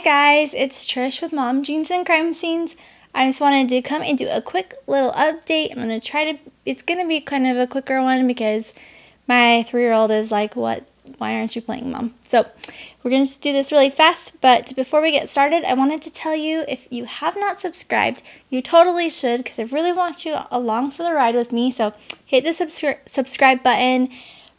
guys, it's Trish with Mom Jeans and Crime Scenes. I just wanted to come and do a quick little update. I'm going to it's going to be kind of a quicker one because my 3-year-old is like, why aren't you playing, Mom? So we're going to do this really fast, but before we get started, I wanted to tell you if you have not subscribed, you totally should because I really want you along for the ride with me. So hit the subscribe button,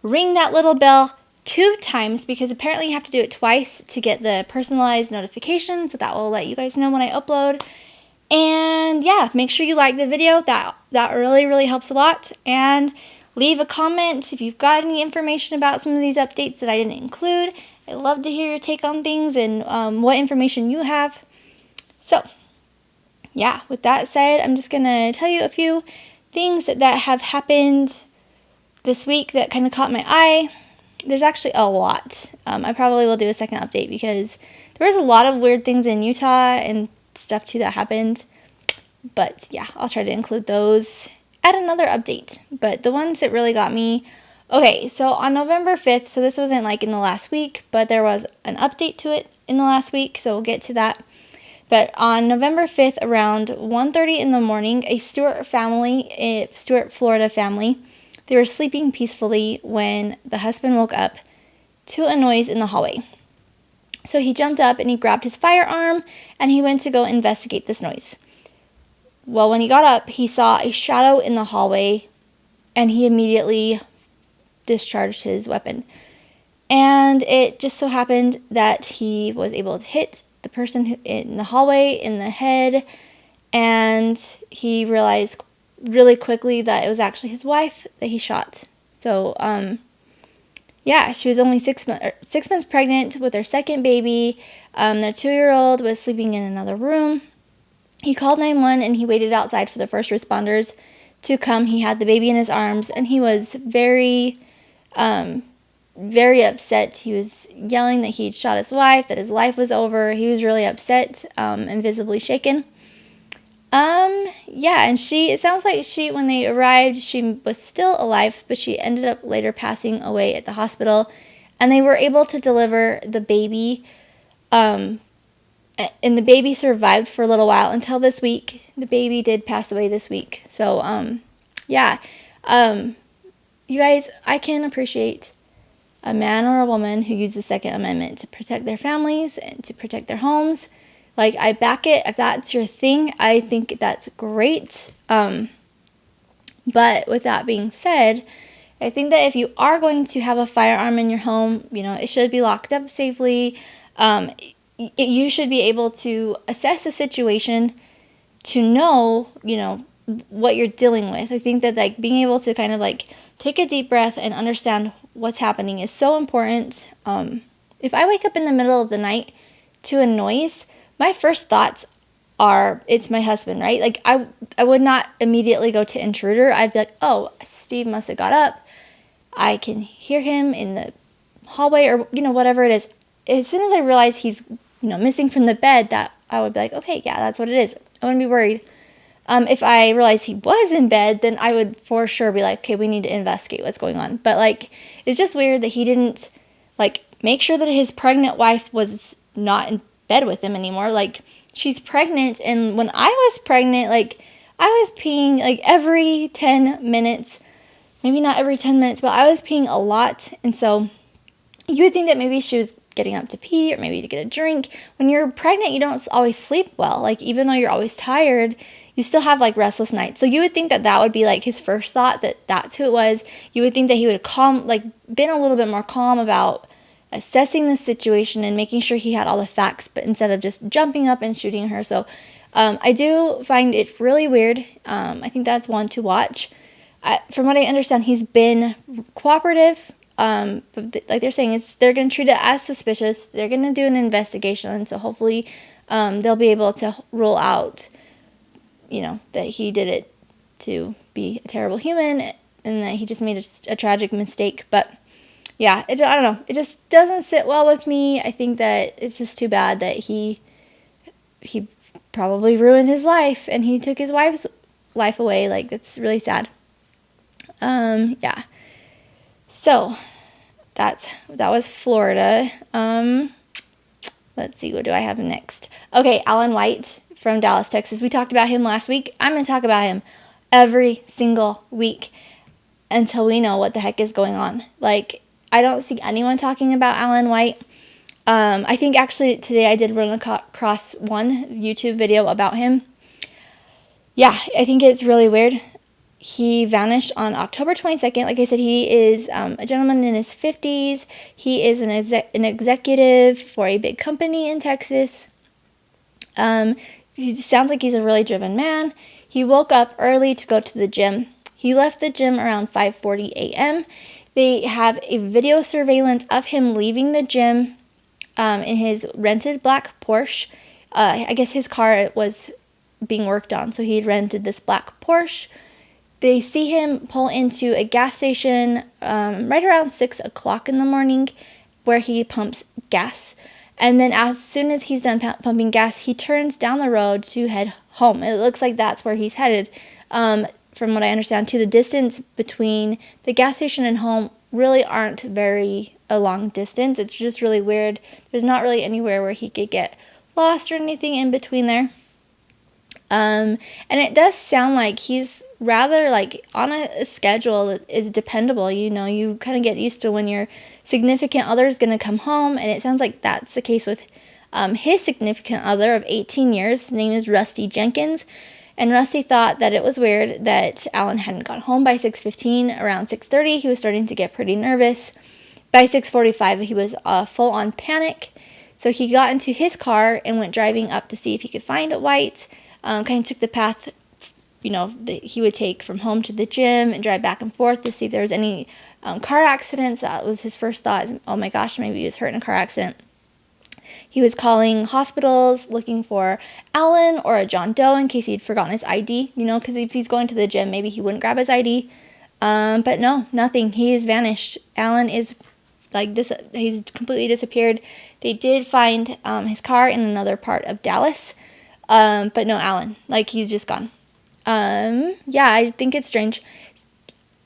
ring that little bell 2 times because apparently you have to do it twice to get the personalized notification, so that will let you guys know when I upload. And yeah, make sure you like the video. That really helps a lot. And leave a comment if you've got any information about some of these updates that I didn't include. I'd love to hear your take on things and what information you have. So yeah, with that said, I'm just gonna tell you a few things that have happened this week that kind of caught my eye. There's actually a lot. I probably will do a second update because there was a lot of weird things in Utah and stuff too that happened. But yeah, I'll try to include those at another update. But the ones that really got me, okay, so on November 5th, so this wasn't like in the last week, but there was an update to it in the last week, so we'll get to that. But on November 5th, around 1:30 in the morning, a Stewart, Florida family, they were sleeping peacefully when the husband woke up to a noise in the hallway. So he jumped up and he grabbed his firearm and he went to go investigate this noise. Well, when he got up, he saw a shadow in the hallway and he immediately discharged his weapon. And it just so happened that he was able to hit the person in the hallway in the head, and he realized really quickly that it was actually his wife that he shot. So, yeah, she was only 6 months pregnant with their second baby. Their 2-year-old was sleeping in another room. He called 911 and he waited outside for the first responders to come. He had the baby in his arms and he was very upset. He was yelling that he'd shot his wife, that his life was over. He was really upset and visibly shaken. Yeah, and it sounds like when they arrived, she was still alive, but she ended up later passing away at the hospital, and they were able to deliver the baby, and the baby survived for a little while until this week. The baby did pass away this week. So, yeah, you guys, I can appreciate a man or a woman who used the Second Amendment to protect their families and to protect their homes. Like, I back it. If that's your thing, I think that's great. But with that being said, I think that if you are going to have a firearm in your home, it should be locked up safely. You should be able to assess the situation to know, what you're dealing with. I think that, like, being able to kind of, like, take a deep breath and understand what's happening is so important. If I wake up in the middle of the night to a noise, my first thoughts are, it's my husband, right? Like, I would not immediately go to intruder. I'd be like, oh, Steve must have got up. I can hear him in the hallway or, whatever it is. As soon as I realize he's, missing from the bed, that I would be like, okay, yeah, that's what it is. I wouldn't be worried. If I realized he was in bed, then I would for sure be like, okay, we need to investigate what's going on. But, like, it's just weird that he didn't, like, make sure that his pregnant wife was not in bed with him anymore. Like, she's pregnant, and when I was pregnant, like, I was peeing like every 10 minutes, maybe not every 10 minutes, but I was peeing a lot. And so you would think that maybe she was getting up to pee or maybe to get a drink. When you're pregnant, you don't always sleep well. Like, even though you're always tired, you still have, like, restless nights. So you would think that would be, like, his first thought, that that's who it was. You would think that he would been a little bit more calm about assessing the situation and making sure he had all the facts, but instead of just jumping up and shooting her. So I do find it really weird. I think that's one to watch. From what I understand, he's been cooperative. But like they're saying, they're going to treat it as suspicious. They're going to do an investigation, and so hopefully they'll be able to rule out, that he did it to be a terrible human and that he just made a tragic mistake. But yeah, I don't know. It just doesn't sit well with me. I think that it's just too bad that he probably ruined his life and he took his wife's life away. Like, that's really sad. Yeah. So that was Florida. let's see, what do I have next? Okay, Alan White from Dallas, Texas. We talked about him last week. I'm going to talk about him every single week until we know what the heck is going on. Like, I don't see anyone talking about Alan White. I think actually today I did run across one YouTube video about him. Yeah, I think it's really weird. He vanished on October 22nd. Like I said, he is a gentleman in his 50s. He is an executive for a big company in Texas. He sounds like he's a really driven man. He woke up early to go to the gym. He left the gym around 5:40 a.m. They have a video surveillance of him leaving the gym in his rented black Porsche. I guess his car was being worked on, so he rented this black Porsche. They see him pull into a gas station right around 6 o'clock in the morning where he pumps gas. And then as soon as he's done pumping gas, he turns down the road to head home. It looks like that's where he's headed. From what I understand, too, the distance between the gas station and home really aren't a long distance. It's just really weird. There's not really anywhere where he could get lost or anything in between there. And it does sound like he's rather like on a schedule that is dependable. You know, you kind of get used to when your significant other is going to come home, and it sounds like that's the case with his significant other of 18 years. His name is Rusty Jenkins, and Rusty thought that it was weird that Alan hadn't got home by 6:15. Around 6:30, he was starting to get pretty nervous. By 6:45, he was full on panic, so he got into his car and went driving up to see if he could find White. Kind of took the path, that he would take from home to the gym and drive back and forth to see if there was any car accidents. That was his first thought. Oh my gosh, maybe he was hurt in a car accident. He was calling hospitals looking for Alan or a John Doe in case he'd forgotten his ID, because if he's going to the gym, maybe he wouldn't grab his ID. But no, nothing. He has vanished. Alan is he's completely disappeared. They did find his car in another part of Dallas. But no Alan, he's just gone. Yeah, I think it's strange.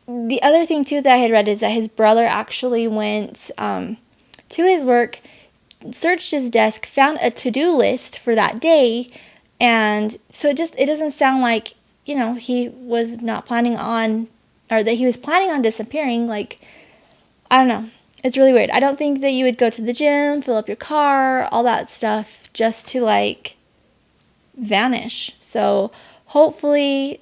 The other thing too that I had read is that his brother actually went, to his work, searched his desk, found a to-do list for that day. And so it doesn't sound like, he was not planning on, or that he was planning on disappearing. I don't know. It's really weird. I don't think that you would go to the gym, fill up your car, all that stuff just to vanish. So hopefully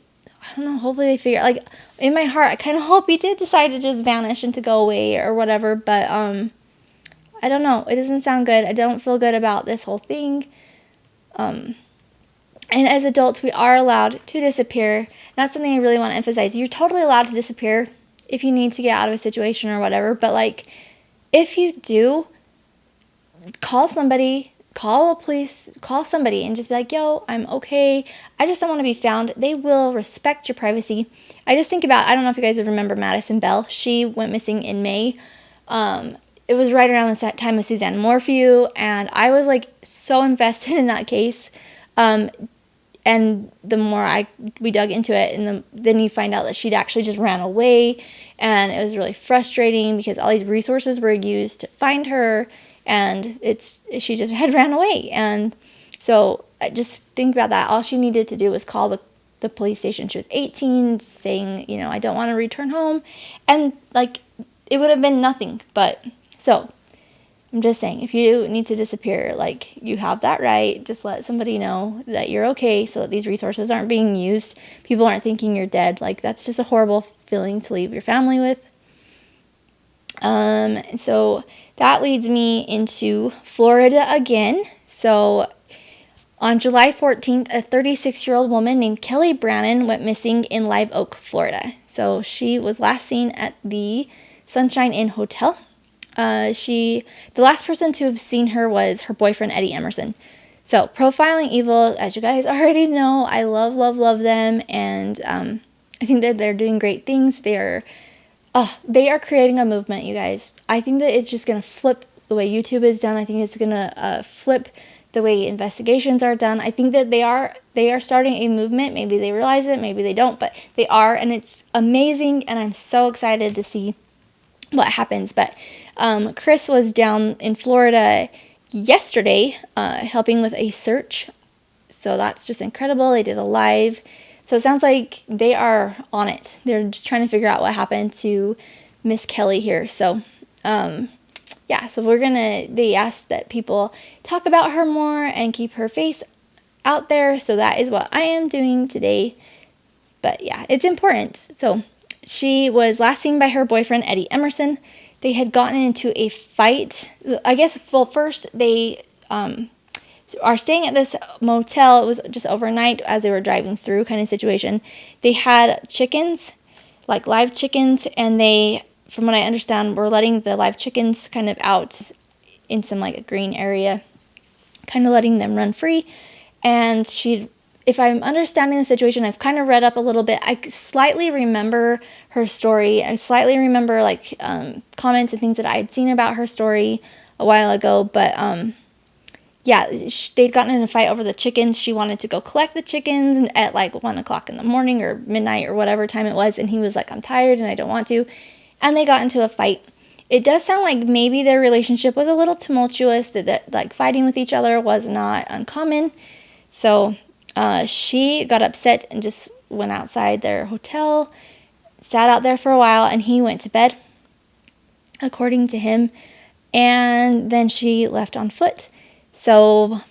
they figure, in my heart I kind of hope he did decide to just vanish and to go away or whatever, but I don't know, it doesn't sound good. I don't feel good about this whole thing. And as adults, we are allowed to disappear. That's something I really want to emphasize. You're totally allowed to disappear if you need to get out of a situation or whatever, but if you do, call somebody, call police, call somebody and just be like, yo, I'm okay. I just don't want to be found. They will respect your privacy. I just think about, I don't know if you guys would remember Madison Bell. She went missing in May. It was right around the time of Suzanne Morphew, and I was so invested in that case. And the more we dug into it, and then you find out that she'd actually just ran away, and it was really frustrating because all these resources were used to find her, and she just had ran away. And so I just think about that. All she needed to do was call the police station. She was 18, saying, I don't want to return home, and it would have been nothing. But so I'm just saying, if you need to disappear, you have that right. Just let somebody know that you're okay so that these resources aren't being used. People aren't thinking you're dead. That's just a horrible feeling to leave your family with. So that leads me into Florida again. So on July 14th, a 36-year-old woman named Kelley Brannon went missing in Live Oak, Florida. So she was last seen at the Sunshine Inn Hotel. The last person to have seen her was her boyfriend, Eddie Emerson. So Profiling Evil, as you guys already know, I love, love, love them. And I think that they're doing great things. They are creating a movement, you guys. I think that it's just going to flip the way YouTube is done. I think it's going to flip the way investigations are done. I think that they are starting a movement. Maybe they realize it, maybe they don't, but they are, and it's amazing, and I'm so excited to see what happens. But Chris was down in Florida, yesterday helping with a search. So that's just incredible. They did a live. So it sounds like they are on it. They're just trying to figure out what happened to Miss Kelley here. So, yeah, so they asked that people talk about her more and keep her face out there. So that is what I am doing today. But yeah, it's important. So she was last seen by her boyfriend, Eddie Emerson. They had gotten into a fight. I guess, well, first they are staying at this motel. It was just overnight as they were driving through kind of situation. They had chickens, like live chickens, and they, from what I understand, were letting the live chickens kind of out in some like a green area, kind of letting them run free. And if I'm understanding the situation, I've kind of read up a little bit. I slightly remember her story. I slightly remember like comments and things that I had seen about her story a while ago. But yeah, they'd gotten in a fight over the chickens. She wanted to go collect the chickens at like 1 o'clock in the morning or midnight or whatever time it was. And he was like, I'm tired and I don't want to. And they got into a fight. It does sound like maybe their relationship was a little tumultuous, that like fighting with each other was not uncommon. So she got upset and just went outside their hotel, sat out there for a while, and he went to bed, according to him. And then she left on foot. So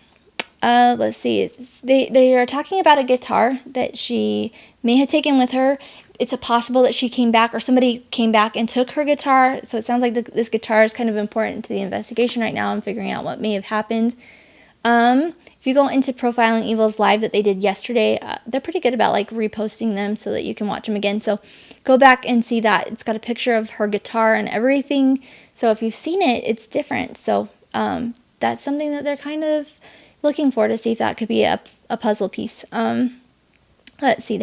let's see. They are talking about a guitar that she may have taken with her. It's possible that she came back or somebody came back and took her guitar. So it sounds like this guitar is kind of important to the investigation right now and figuring out what may have happened. If you go into Profiling Evil's live that they did yesterday, they're pretty good about like reposting them so that you can watch them again. So go back and see that. It's got a picture of her guitar and everything. So if you've seen it, it's different. So that's something that they're kind of looking for to see if that could be a puzzle piece. Let's see.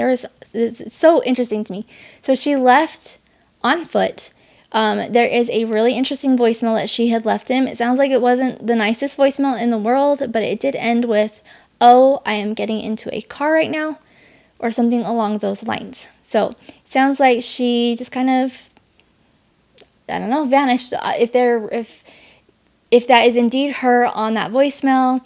It's so interesting to me. So she left on foot. There is a really interesting voicemail that she had left him. It sounds like it wasn't the nicest voicemail in the world, but it did end with, "Oh, I am getting into a car right now," or something along those lines. So it sounds like she just kind of, I don't know, vanished. If that is indeed her on that voicemail,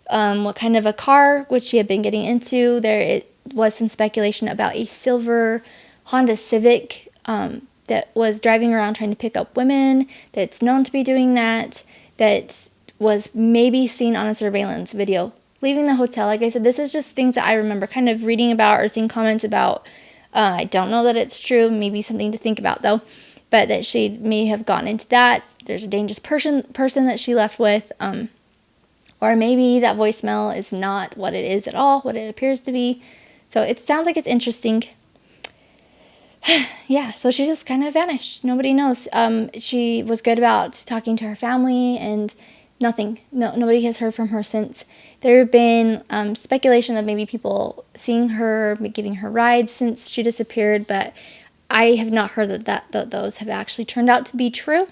what kind of a car would she have been getting into? There was some speculation about a silver Honda Civic that was driving around trying to pick up women, that's known to be doing that was maybe seen on a surveillance video leaving the hotel. Like I said, this is just things that I remember kind of reading about or seeing comments about. I don't know that it's true, maybe something to think about though, but that she may have gotten into that. There's a dangerous person that she left with, or maybe that voicemail is not what it is at all, what it appears to be. So it sounds like it's interesting. Yeah, so she just kind of vanished. Nobody knows. She was good about talking to her family and nothing. Nobody has heard from her since. There have been speculation of maybe people seeing her, giving her rides since she disappeared, but I have not heard that those have actually turned out to be true.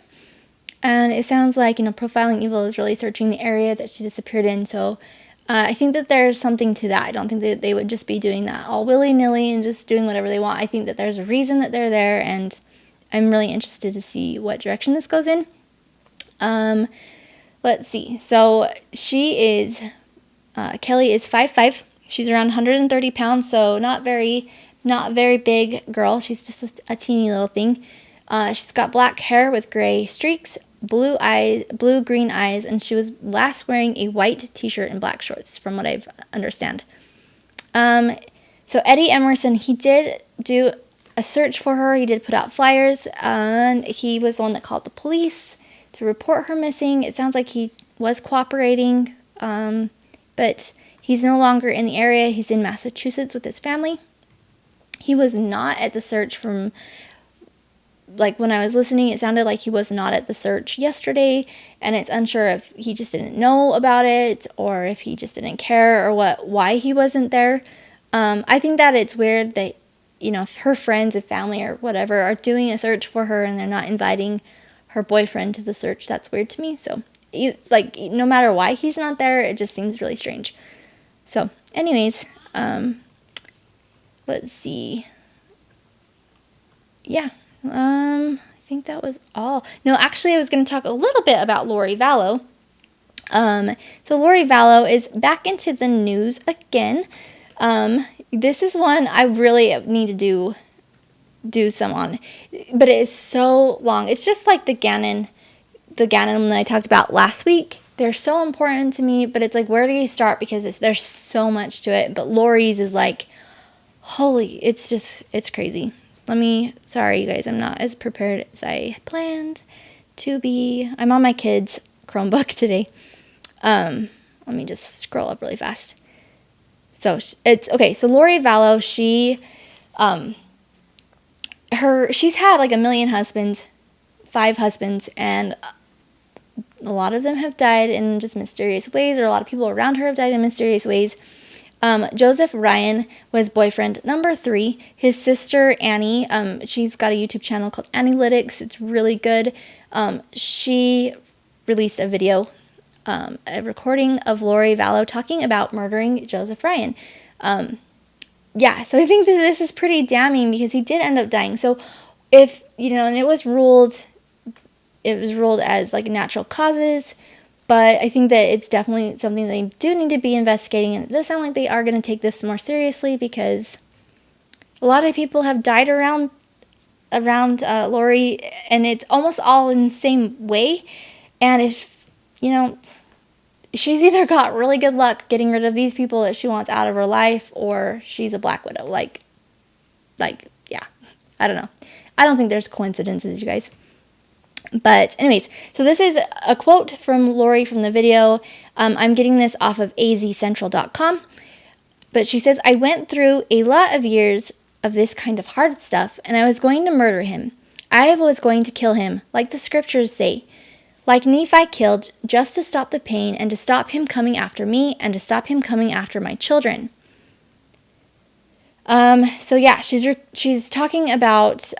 And it sounds like, Profiling Evil is really searching the area that she disappeared in, so I think that there's something to that. I don't think that they would just be doing that all willy-nilly and just doing whatever they want. I think that there's a reason that they're there, and I'm really interested to see what direction this goes in. Let's see. So she is, Kelley is 5'5". She's around 130 pounds, so not very big girl. She's just a teeny little thing. She's got black hair with gray streaks, blue-green eyes, and she was last wearing a white t-shirt and black shorts, from what I understand. So Eddie Emerson, he did do a search for her. He did put out flyers, and he was the one that called the police to report her missing. It sounds like he was cooperating, but he's no longer in the area. He's in Massachusetts with his family. He was not at the search from... Like, when I was listening, it sounded like he was not at the search yesterday, and it's unsure if he just didn't know about it, or if he just didn't care, or why he wasn't there. I think that it's weird that, if her friends and family or whatever are doing a search for her, and they're not inviting her boyfriend to the search. That's weird to me. So, no matter why he's not there, it just seems really strange. So, anyways, let's see. Yeah. I think that was all. No, actually, I was going to talk a little bit about Lori Vallow. So Lori Vallow is back into the news again. This is one I really need to do some on, but it is so long. It's just like the Gannon that I talked about last week. They're so important to me, but it's like, where do you start? Because there's so much to it. But Lori's is like, holy, it's crazy. Sorry you guys, I'm not as prepared as I had planned to be. I'm on my kids' Chromebook today. Let me just scroll up really fast. So it's okay. So Lori Vallow, she's had like a million husbands, 5 husbands, and a lot of them have died in just mysterious ways, or a lot of people around her have died in mysterious ways. Joseph Ryan was boyfriend number 3. His sister Annie, she's got a YouTube channel called Analytics. It's really good. She released a video, a recording of Lori Vallow talking about murdering Joseph Ryan. So I think that this is pretty damning because he did end up dying. So if, and it was ruled as like natural causes, but I think that it's definitely something they do need to be investigating, and it does sound like they are going to take this more seriously because a lot of people have died around Lori, and it's almost all in the same way. And if, she's either got really good luck getting rid of these people that she wants out of her life, or she's a Black Widow. Yeah, I don't know. I don't think there's coincidences, you guys. But anyways, so this is a quote from Lori from the video. I'm getting this off of azcentral.com. But she says, "I went through a lot of years of this kind of hard stuff, and I was going to murder him. I was going to kill him, like the scriptures say. Like Nephi killed, just to stop the pain, and to stop him coming after me, and to stop him coming after my children." So yeah, she's talking about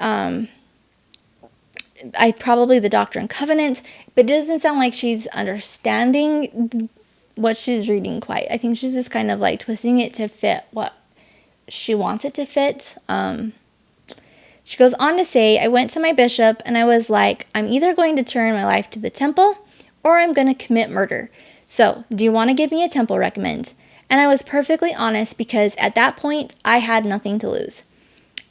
probably the Doctrine and Covenants, but it doesn't sound like she's understanding what she's reading quite. I think she's just kind of like twisting it to fit what she wants it to fit. She goes on to say, "I went to my bishop and I was like, I'm either going to turn my life to the temple or I'm going to commit murder. So, do you want to give me a temple recommend?" And I was perfectly honest because at that point I had nothing to lose.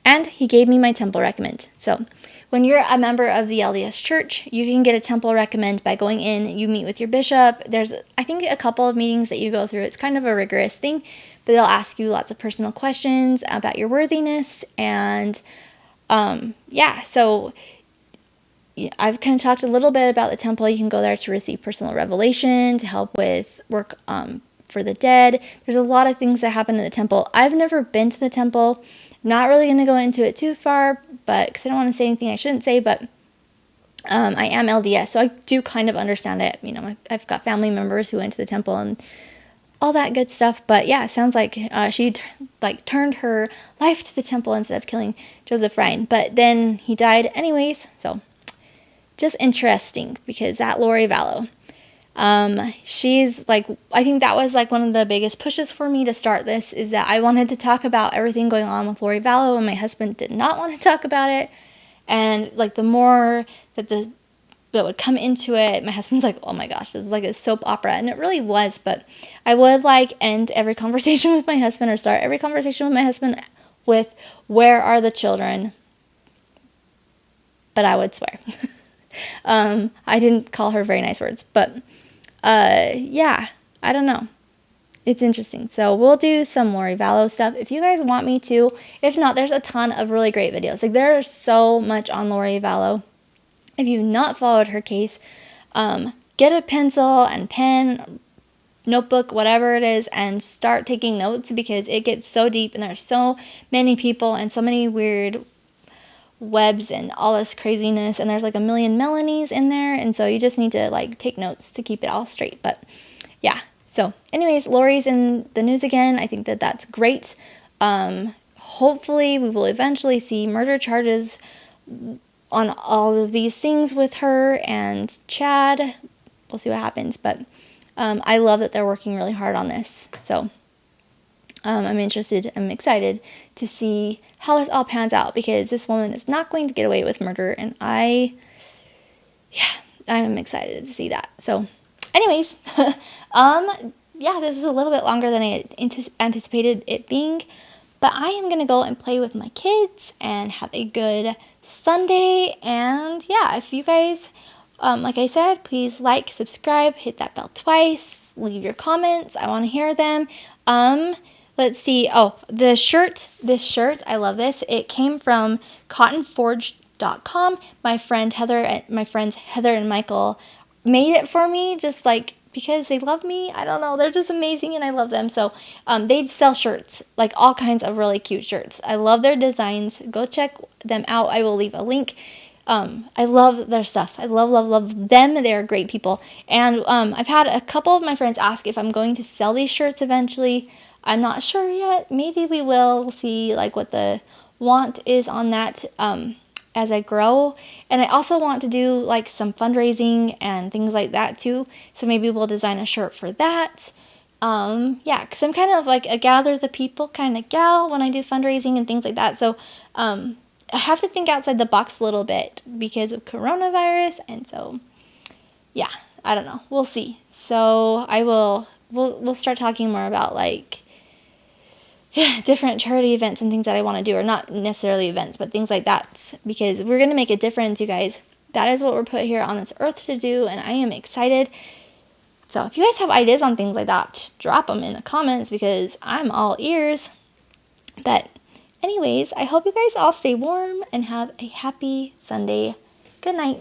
And he gave me my temple recommend. So, when you're a member of the LDS Church, you can get a temple recommend by going in, you meet with your bishop. There's, I think, a couple of meetings that you go through. It's kind of a rigorous thing, but they'll ask you lots of personal questions about your worthiness. And so I've kind of talked a little bit about the temple. You can go there to receive personal revelation, to help with work for the dead. There's a lot of things that happen in the temple. I've never been to the temple. Not really going to go into it too far, but because I don't want to say anything I shouldn't say, but I am LDS, so I do kind of understand it. I've got family members who went to the temple and all that good stuff. But yeah, it sounds like she turned her life to the temple instead of killing Joseph Ryan. But then he died anyways, so just interesting because that Lori Vallow. She's like, I think that was like one of the biggest pushes for me to start this, is that I wanted to talk about everything going on with Lori Vallow, and my husband did not want to talk about it. And like the more that would come into it, my husband's like, oh my gosh, this is like a soap opera. And it really was, but I would like end every conversation with my husband, or start every conversation with my husband with, "Where are the children?" But I would swear. I didn't call her very nice words, but yeah, I don't know. It's interesting. So we'll do some Lori Vallow stuff if you guys want me to. If not, there's a ton of really great videos. Like, there's so much on Lori Vallow. If you've not followed her case, get a pencil and pen, notebook, whatever it is, and start taking notes, because it gets so deep and there's so many people and so many weird webs and all this craziness, and there's like a million Melanies in there, and so you just need to like take notes to keep it all straight. But yeah, so anyways, Lori's in the news again. I think that that's great. Hopefully we will eventually see murder charges on all of these things with her and Chad. We'll see what happens, but I love that they're working really hard on this. So I'm excited to see how this all pans out, because this woman is not going to get away with murder, and I'm excited to see that. So anyways, yeah, this was a little bit longer than I anticipated it being, but I am gonna go and play with my kids and have a good Sunday. And yeah, if you guys, like I said, please like, subscribe, hit that bell twice, leave your comments. I want to hear them. Let's see. Oh, this shirt, I love this. It came from cottonforge.com. My friends Heather and Michael made it for me, just like because they love me. I don't know. They're just amazing and I love them. So they sell shirts, like all kinds of really cute shirts. I love their designs. Go check them out. I will leave a link. I love their stuff. I love them. They're great people. And I've had a couple of my friends ask if I'm going to sell these shirts eventually. I'm not sure yet. Maybe we will. We'll see like what the want is on that as I grow. And I also want to do like some fundraising and things like that too. So maybe we'll design a shirt for that. Yeah, because I'm kind of like a gather the people kind of gal when I do fundraising and things like that. So I have to think outside the box a little bit because of coronavirus. And so, yeah, I don't know. We'll see. So we'll start talking more about like different charity events and things that I want to do, or not necessarily events, but things like that, because we're going to make a difference, you guys. That is what we're put here on this earth to do, and I am excited. So if you guys have ideas on things like that, drop them in the comments because I'm all ears. But anyways, I hope you guys all stay warm and have a happy Sunday. Good night.